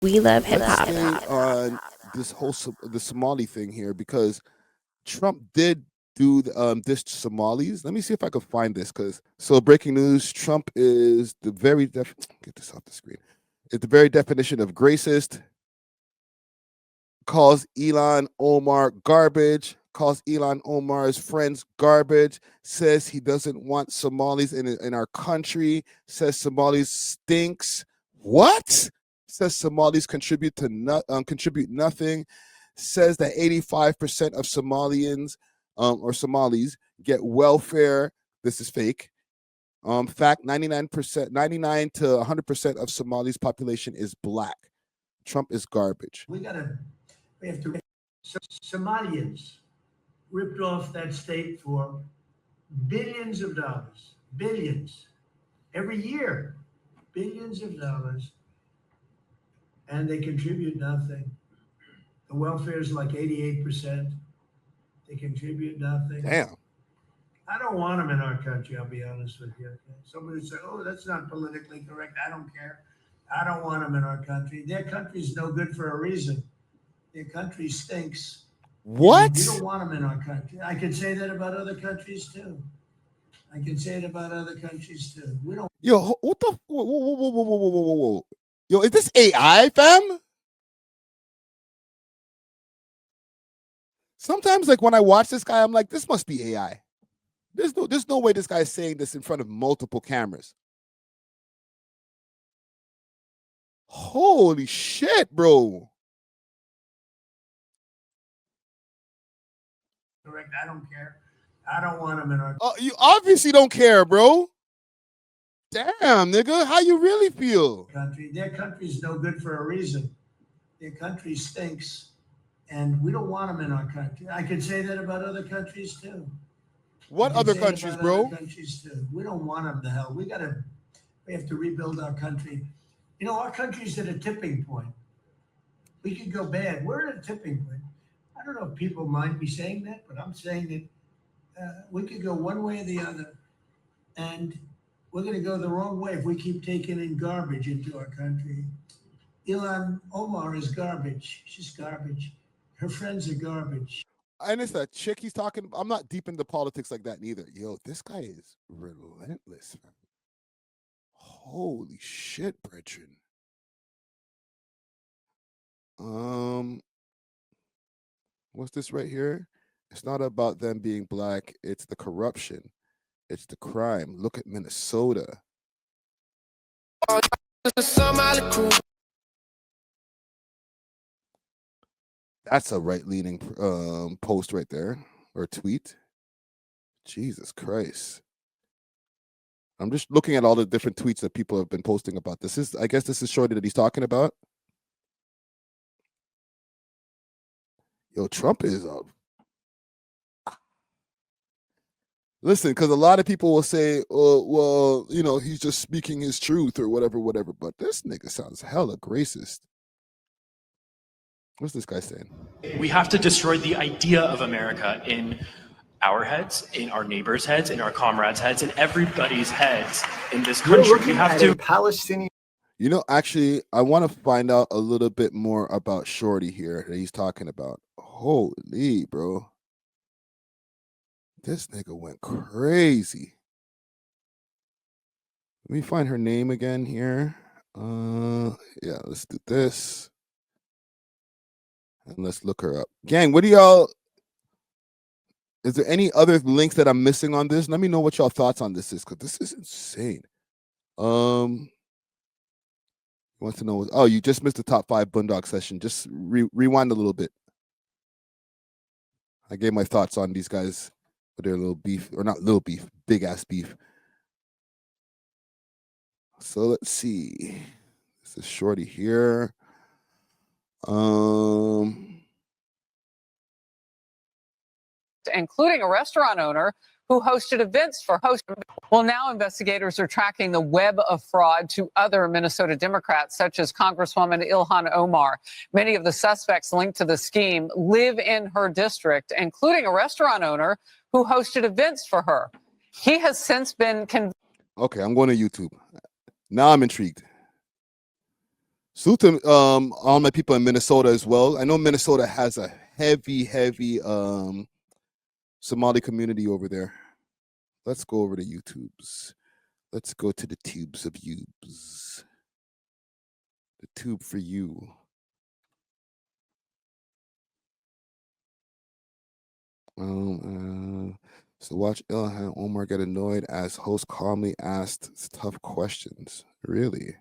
We love hip Let's hop. stay on this whole the Somali thing here because Trump did do this to Somalis. Let me see if I can find this because breaking news: Trump is the very get this off the screen. It's the very definition of racist. Calls Elon Omar garbage. Calls Elon Omar's friends garbage. Says he doesn't want Somalis in our country. Says Somalis stinks. What? Says Somalis contribute nothing. Says that 85% of Somalians or Somalis get welfare. This is fake. Fact, 99%, 99 to 100% of Somalis' population is black. Trump is garbage. We have to. Somalians ripped off that state for billions of dollars, billions every year, billions of dollars, and they contribute nothing. The welfare is like 88%. They contribute nothing. Damn. I don't want them in our country, I'll be honest with you. Okay? Somebody would say, oh, that's not politically correct. I don't care. I don't want them in our country. Their country's no good for a reason. Their country stinks. What? We don't want them in our country. I could say that about other countries too. I can say it about other countries too. We don't. Yo, what the? Whoa. Yo, is this AI, fam? Sometimes, like when I watch this guy, I'm like, this must be AI. There's no way this guy is saying this in front of multiple cameras. Holy shit, bro. Correct. I don't care. I don't want them in our. You obviously don't care, bro. Damn, nigga, how you really feel? Country. Their country's no good for a reason. Their country stinks, and we don't want them in our country. I could say that about other countries too. What other countries, bro? Other countries too. We don't want them to hell. We have to rebuild our country. You know, our country's at a tipping point. We could go bad. We're at a tipping point. I don't know if people mind me saying that, but I'm saying that we could go one way or the other, and we're going to go the wrong way if we keep taking in garbage into our country. Ilhan Omar is garbage. She's garbage. Her friends are garbage. And it's a chick he's talking. I'm not deep into politics like that neither. Yo, this guy is relentless, man. Holy shit, Brethren. What's this right here? It's not about them being black. It's the corruption. It's the crime. Look at Minnesota. That's a right-leaning post right there, or tweet. Jesus Christ. I'm just looking at all the different tweets that people have been posting about this. I guess this is Shorty that he's talking about. Yo, Trump is up. Listen, because a lot of people will say, oh, well, you know, he's just speaking his truth or whatever. But this nigga sounds hella racist. What's this guy saying? We have to destroy the idea of America in our heads, in our neighbors' heads, in our comrades' heads, in everybody's heads in this country. We have to. Palestinian. You know, actually, I want to find out a little bit more about Shorty here that he's talking about. Holy, bro. This nigga went crazy. Let me find her name again here. Yeah, let's do this. And let's look her up. Gang, what do y'all... Is there any other links that I'm missing on this? Let me know what y'all thoughts on this is, because this is insane. Wants to know... Oh, you just missed the top 5 Boondock session. Just rewind a little bit. I gave my thoughts on these guys with their little beef, or not little beef, big ass beef. So let's see. This is Shorty here. Including a restaurant owner who hosted events for hosts. Well, now investigators are tracking the web of fraud to other Minnesota Democrats, such as Congresswoman Ilhan Omar. Many of the suspects linked to the scheme live in her district, including a restaurant owner who hosted events for her. He has since been convicted. Okay, I'm going to YouTube. Now I'm intrigued. Salute to all my people in Minnesota as well. I know Minnesota has a heavy Somali community over there. Let's go over to YouTube's. Let's go to the tubes of yubes. The tube for you. So watch Ilhan Omar get annoyed as host calmly asked tough questions. Really?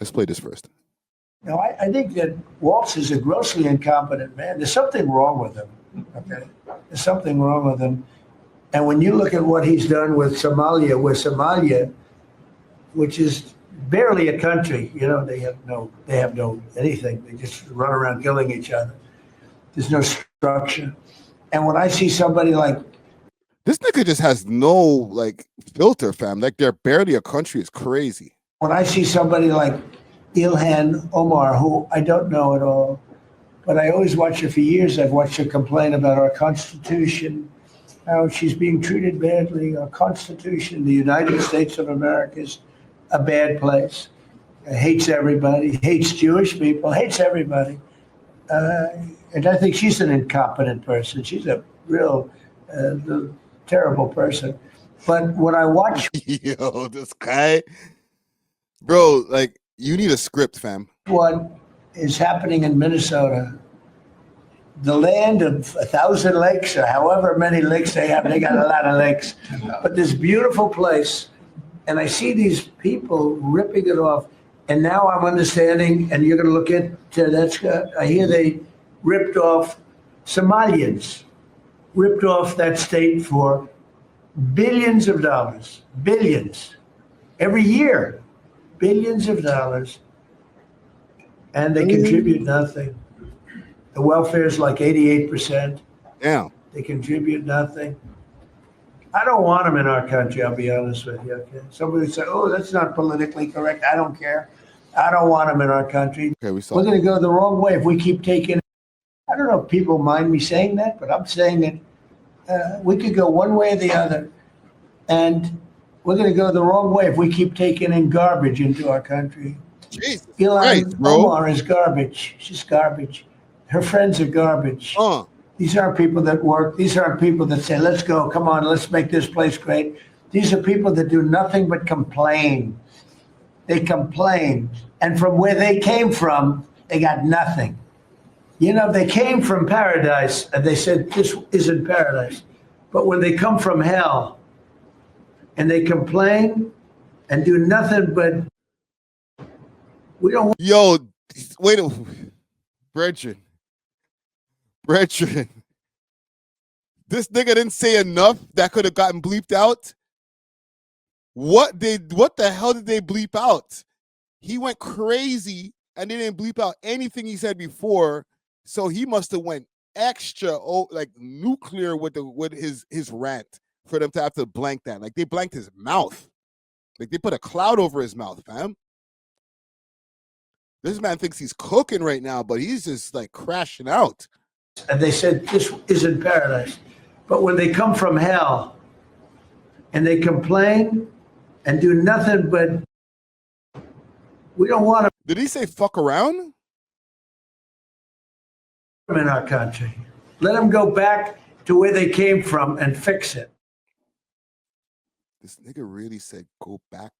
Let's play this first. No, I think that Waltz is a grossly incompetent man. There's something wrong with him. Okay, there's something wrong with him. And when you look at what he's done with Somalia, which is barely a country, they have no anything. They just run around killing each other. There's no structure. And when I see somebody like this nigga just has no like filter, fam. Like they're barely a country. It's crazy. When I see somebody like Ilhan Omar, who I don't know at all, but I always watch her for years. I've watched her complain about our Constitution, how she's being treated badly. Our Constitution, the United States of America, is a bad place. Hates everybody, hates Jewish people, hates everybody. And I think she's an incompetent person. She's a real terrible person. But when I watch Yo, this guy, bro, like you need a script, fam. what is happening in Minnesota, the land of 1,000 lakes or however many lakes they have, they got a lot of lakes, but this beautiful place, and I see these people ripping it off, and now I'm understanding, and you're going to look into that. I hear they ripped off Somalians, ripped off that state for billions of dollars, billions, every year, billions of dollars, and they contribute nothing. The welfare is like 88%. Damn. They contribute nothing. I don't want them in our country, I'll be honest with you. Okay? Somebody would say, oh, that's not politically correct. I don't care. I don't want them in our country. Okay, we saw. We're going to go the wrong way if we keep taking. I don't know if people mind me saying that, but I'm saying it. We could go one way or the other. And we're going to go the wrong way if we keep taking in garbage into our country. Jesus Ilhan Christ, bro. Omar is garbage. She's garbage. Her friends are garbage. These aren't people that work. These aren't people that say, let's go, come on, let's make this place great. These are people that do nothing but complain. They complain. And from where they came from, they got nothing. They came from paradise, and they said, this isn't paradise. But when they come from hell, and they complain and do nothing but, we don't want. Yo, wait a Brethren. This nigga didn't say enough that could have gotten bleeped out. What the hell did they bleep out? He went crazy and they didn't bleep out anything he said before. So he must have went extra like nuclear with his rant for them to have to blank that. Like they blanked his mouth. Like they put a cloud over his mouth, fam. This man thinks he's cooking right now, but he's just like crashing out. And they said, this isn't paradise. But when they come from hell and they complain and do nothing but, we don't want Did he say fuck around? them in our country. Let them go back to where they came from and fix it. This nigga really said go back.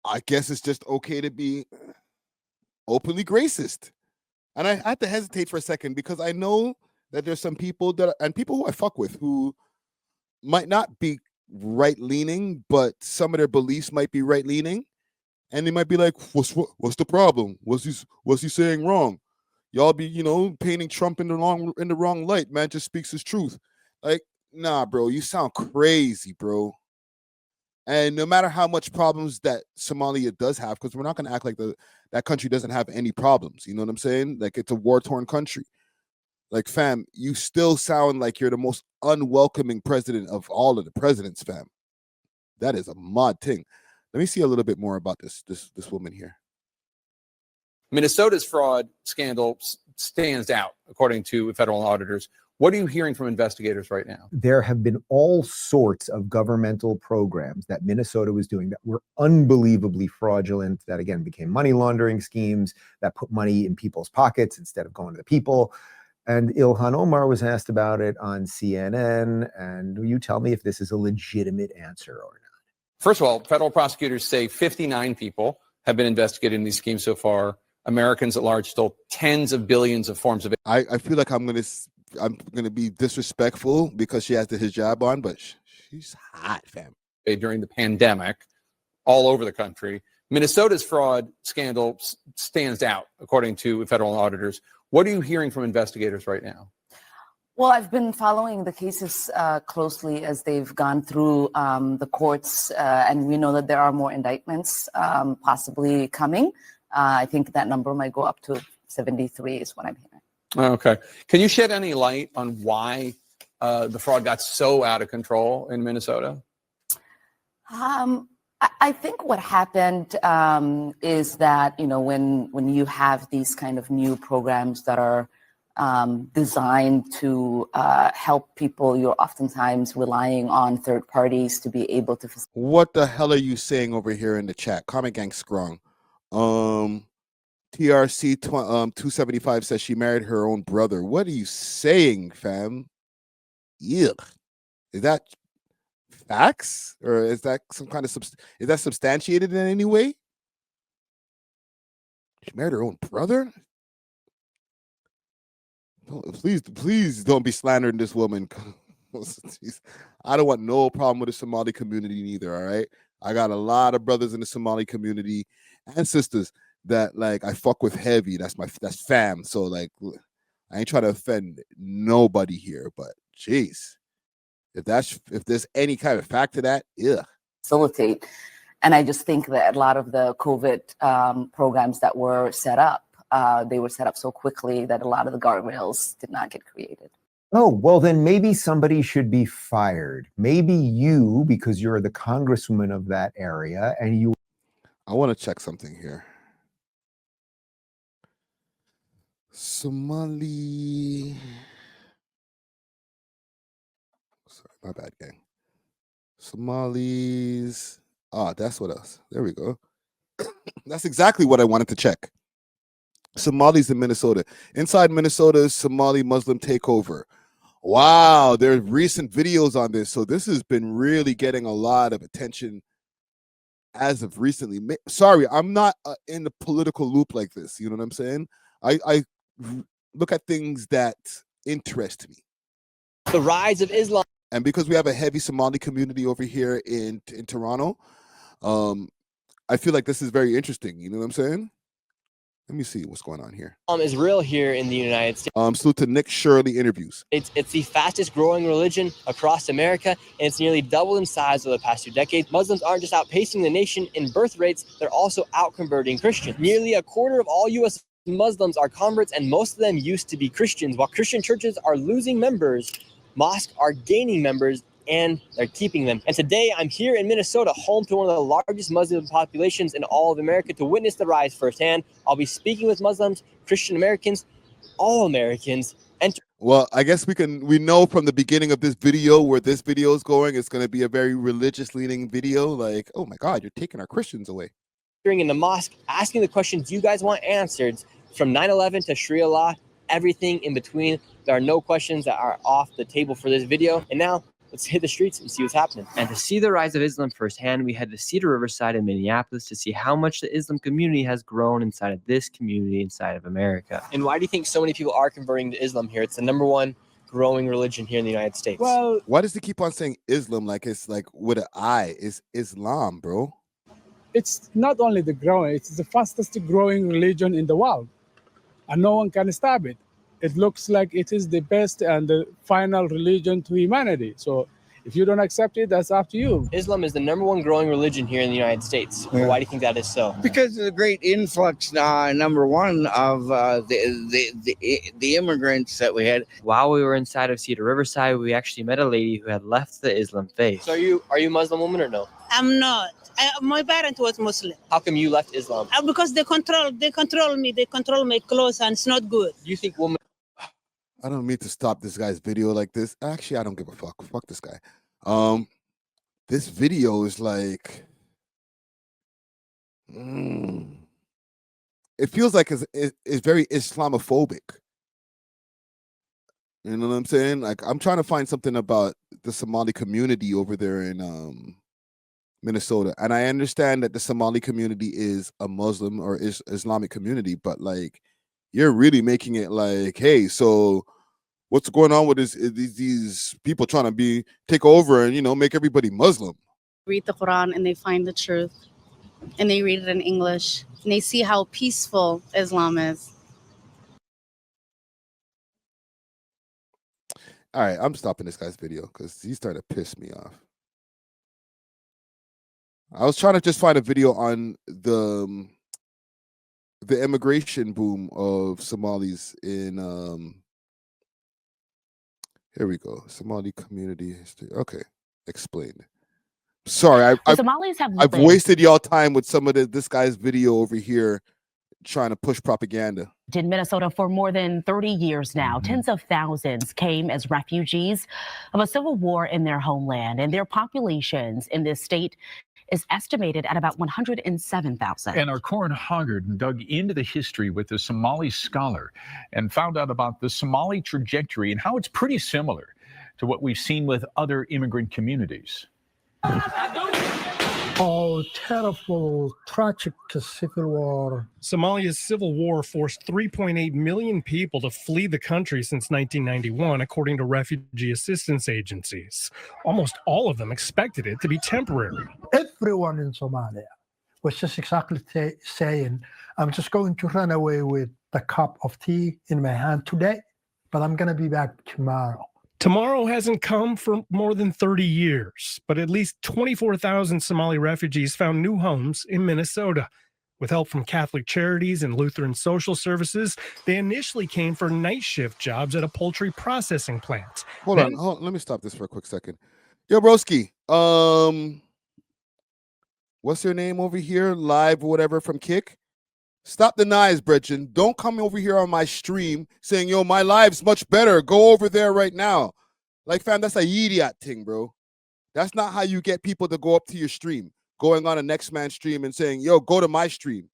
I guess it's just okay to be openly racist. And I had to hesitate for a second because I know that there's some people and people who I fuck with who might not be right-leaning, but some of their beliefs might be right-leaning. And they might be like, what's the problem? What's he saying wrong? Y'all be, painting Trump in the wrong light. Man just speaks his truth. Like, nah, bro, you sound crazy, bro. And no matter how much problems that Somalia does have, because we're not going to act like that country doesn't have any problems. You know what I'm saying? Like it's a war-torn country. Like, fam, you still sound like you're the most unwelcoming president of all of the presidents, fam. That is a mod thing. Let me see a little bit more about this woman here. Minnesota's fraud scandal stands out, according to federal auditors. What are you hearing from investigators right now? There have been all sorts of governmental programs that Minnesota was doing that were unbelievably fraudulent, that again became money laundering schemes that put money in people's pockets instead of going to the people. And Ilhan Omar was asked about it on CNN. And you tell me if this is a legitimate answer or not. First of all, federal prosecutors say 59 people have been investigated in these schemes so far. Americans at large stole tens of billions of forms of. I feel like I'm gonna be disrespectful because she has the hijab on, but she's hot, fam. During the pandemic, all over the country, Minnesota's fraud scandal stands out, according to federal auditors. What are you hearing from investigators right now? Well, I've been following the cases closely as they've gone through the courts, and we know that there are more indictments possibly coming. I think that number might go up to 73 is what I'm hearing. Okay. Can you shed any light on why the fraud got so out of control in Minnesota? I think what happened is that, you know, when you have these kind of new programs that are designed to help people, you're oftentimes relying on third parties to be able to. What the hell are you saying over here in the chat? Comment gang strong. TRC 275 says she married her own brother. What are you saying, fam? Yuck. Is that facts, or is that some kind of is that substantiated in any way? She married her own brother. Please don't be slandering this woman. I don't want no problem with the Somali community neither. All right, I got a lot of brothers in the Somali community and sisters that like I fuck with heavy. That's fam. So like, I ain't trying to offend nobody here, but jeez, if there's any kind of fact to that, yeah. Facilitate, and I just think that a lot of the COVID programs that were set up, they were set up so quickly that a lot of the guardrails did not get created. Oh, well, then maybe somebody should be fired. Maybe you, because you're the congresswoman of that area, and you. I want to check something here. Somali. Sorry, my bad, gang. Somalis. That's what else. There we go. That's exactly what I wanted to check. Somalis in Minnesota. Inside Minnesota's Somali Muslim takeover. Wow, there are recent videos on this. So this has been really getting a lot of attention as of recently. Sorry, I'm not in the political loop like this. You know what I'm saying? I look at things that interest me. The rise of Islam. And because we have a heavy Somali community over here in Toronto, I feel like this is very interesting. You know what I'm saying? Let me see what's going on here. Is real here in the United States. Salute to Nick Shirley interviews. It's the fastest growing religion across America, and it's nearly doubled in size over the past 2 decades. Muslims aren't just outpacing the nation in birth rates, they're also out-converting Christians. Nearly a quarter of all U.S. Muslims are converts, and most of them used to be Christians. While Christian churches are losing members, mosques are gaining members, and they're keeping them. And today I'm here in Minnesota, home to one of the largest Muslim populations in all of America, to witness the rise firsthand. I'll be speaking with Muslims, Christian Americans, all Americans. Well, I guess we know from the beginning of this video where this video is going, it's going to be a very religious leaning video. Like, oh my God, you're taking our Christians away. In the mosque, asking the questions you guys want answered, from 9/11 to Sharia law, everything in between. There are no questions that are off the table for this video. And now let's hit the streets and see what's happening. And to see the rise of Islam firsthand, we head to Cedar Riverside in Minneapolis to see how much the Islam community has grown inside of this community, inside of America. And why do you think so many people are converting to Islam here? It's the #1 growing religion here in the United States. Well, why does he keep on saying Islam like it's like with an I? It's Islam, bro. It's not only the growing, it's the fastest growing religion in the world. And no one can stop it. It looks like it is the best and the final religion to humanity. So if you don't accept it, that's up to you. Islam is the #1 growing religion here in the United States. Yeah. Why do you think that is so? Because of the great influx, #1 of the immigrants that we had. While we were inside of Cedar Riverside, we actually met a lady who had left the Islam faith. So are you a Muslim woman or no? I'm not. My parent was Muslim. How come you left Islam? Because they control me. They control my clothes, and it's not good. Do you think women? I don't mean to stop this guy's video like this. Actually, I don't give a fuck. Fuck this guy. This video is like, it feels like it's very Islamophobic. You know what I'm saying? Like, I'm trying to find something about the Somali community over there in Minnesota, and I understand that the Somali community is a Muslim or Islamic community, but like, you're really making it like, hey, so what's going on with these people trying to take over and make everybody Muslim? Read the Quran and they find the truth, and they read it in English, and they see how peaceful Islam is. All right, I'm stopping this guy's video because he's starting to piss me off. I was trying to just find a video on the immigration boom of Somalis in here we go. Somali community history. Okay, explained. Sorry, I've wasted y'all time with some of this guy's video over here trying to push propaganda. In Minnesota for more than 30 years now, tens of thousands came as refugees of a civil war in their homeland, and their populations in this state is estimated at about 107,000. And our Corin Hoggard dug into the history with a Somali scholar and found out about the Somali trajectory and how it's pretty similar to what we've seen with other immigrant communities. Oh, terrible, tragic civil war. Somalia's civil war forced 3.8 million people to flee the country since 1991, according to refugee assistance agencies. Almost all of them expected it to be temporary. Everyone in Somalia was just exactly saying, I'm just going to run away with the cup of tea in my hand today, but I'm going to be back tomorrow. Tomorrow hasn't come for more than 30 years, but at least 24,000 Somali refugees found new homes in Minnesota. With help from Catholic Charities and Lutheran Social Services, they initially came for night shift jobs at a poultry processing plant. Hold on, let me stop this for a quick second. Yo, broski, what's your name over here? Live or whatever from Kick? Stop the knives, Bretchen. Don't come over here on my stream saying, yo, my live's much better. Go over there right now. Like, fam, that's a idiot thing, bro. That's not how you get people to go up to your stream, going on a next man's stream and saying, yo, go to my stream.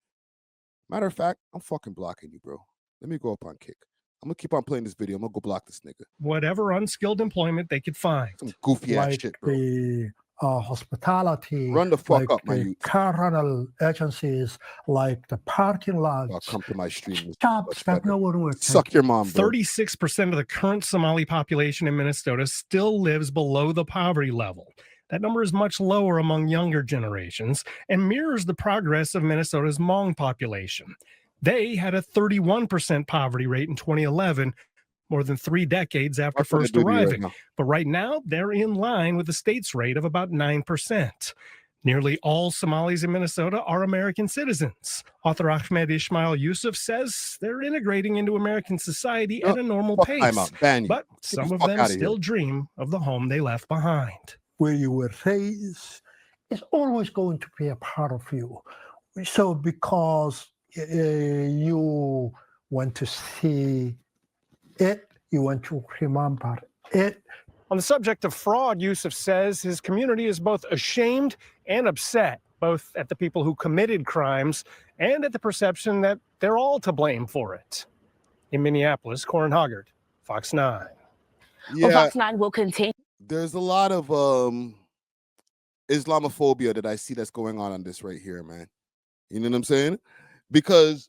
Matter of fact, I'm fucking blocking you, bro. Let me go up on Kick. I'm going to keep on playing this video. I'm going to go block this nigga. Whatever unskilled employment they could find. Some goofy ass shit, bro. The hospitality, run the fuck like up, my the youth. car rental agencies, like the parking lots. I'll come to my stream. Jobs that no one works. Suck your mom, bro. 36% of the current Somali population in Minnesota still lives below the poverty level. That number is much lower among younger generations and mirrors the progress of Minnesota's Hmong population. They had a 31% poverty rate in 2011, more than 3 decades after first arriving. But right now, they're in line with the state's rate of about 9%. Nearly all Somalis in Minnesota are American citizens. Author Ahmed Ismail Yusuf says they're integrating into American society at a normal pace. But some of them still dream of the home they left behind. Where you were raised is always going to be a part of you. So because you want to see it, you want to remember it. On the subject of fraud, Yusuf says his community is both ashamed and upset, both at the people who committed crimes and at the perception that they're all to blame for it. In Minneapolis, Corin Hoggard, Fox 9. Yeah, Fox 9 will continue. There's a lot of Islamophobia that I see that's going on this right here, man. You know what I'm saying? Because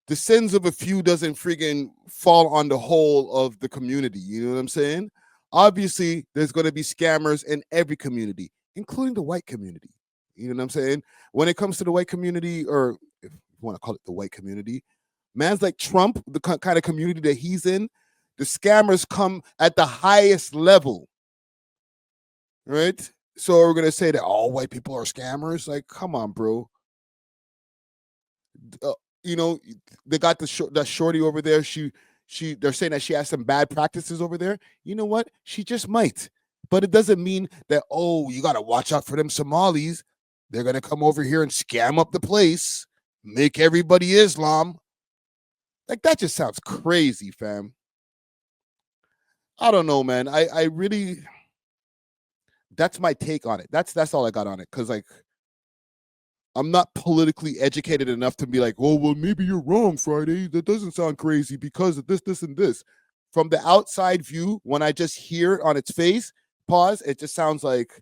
the sins of a few doesn't friggin' fall on the whole of the community. You know what I'm saying? Obviously, there's going to be scammers in every community, including the white community. You know what I'm saying? When it comes to the white community, or if you want to call it the white community, man's like Trump, the kind of community that he's in, the scammers come at the highest level, right? So we're going to say that all white people are scammers? Like, come on, bro. You know, they got that shorty over there. They're saying that she has some bad practices over there. You know what? She just might. But it doesn't mean that, oh, you got to watch out for them Somalis. They're going to come over here and scam up the place, make everybody Islam. Like, that just sounds crazy, fam. I don't know, man. I really, that's my take on it. That's all I got on it. Cause like, I'm not politically educated enough to be like, oh, well, maybe you're wrong, Friday. That doesn't sound crazy because of this, and this. From the outside view, when I just hear it on its face, pause, it just sounds like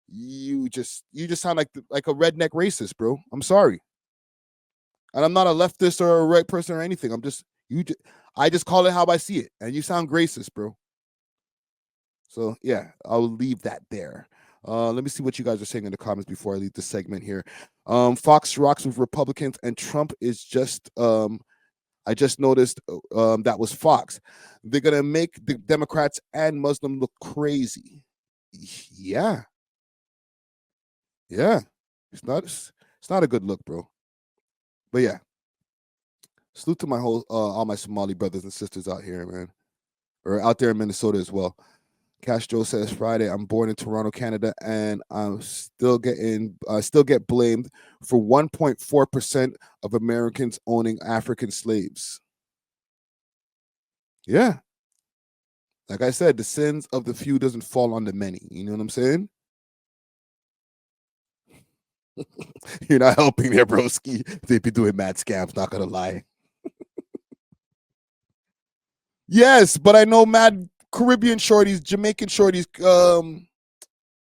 you just sound like a redneck racist, bro. I'm sorry. And I'm not a leftist or a right person or anything. I just call it how I see it. And you sound racist, bro. So yeah, I'll leave that there. Let me see what you guys are saying in the comments before I leave the segment here. Fox rocks with Republicans, and Trump is just I just noticed that was Fox. They're gonna make the Democrats and Muslim look crazy. Yeah. It's not a good look, bro. But yeah. Salute to my all my Somali brothers and sisters out here, man. Or out there in Minnesota as well. Castro says Friday, I'm born in Toronto, Canada, and I still get blamed for 1.4% of Americans owning African slaves. Yeah. Like I said, the sins of the few doesn't fall on the many. You know what I'm saying? You're not helping there, broski. They be doing mad scams, not gonna lie. Yes, but I know mad Caribbean shorties, Jamaican shorties,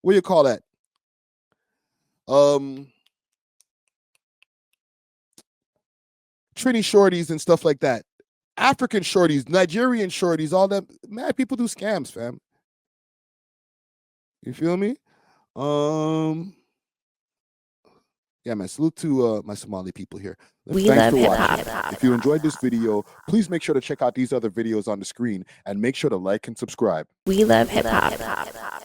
what do you call that? Trini shorties and stuff like that. African shorties, Nigerian shorties, all that. Mad people do scams, fam. You feel me? Yeah, man. Salute to my Somali people here. Thanks for watching. If you enjoyed this video, please make sure to check out these other videos on the screen and make sure to like and subscribe. We love hip hop.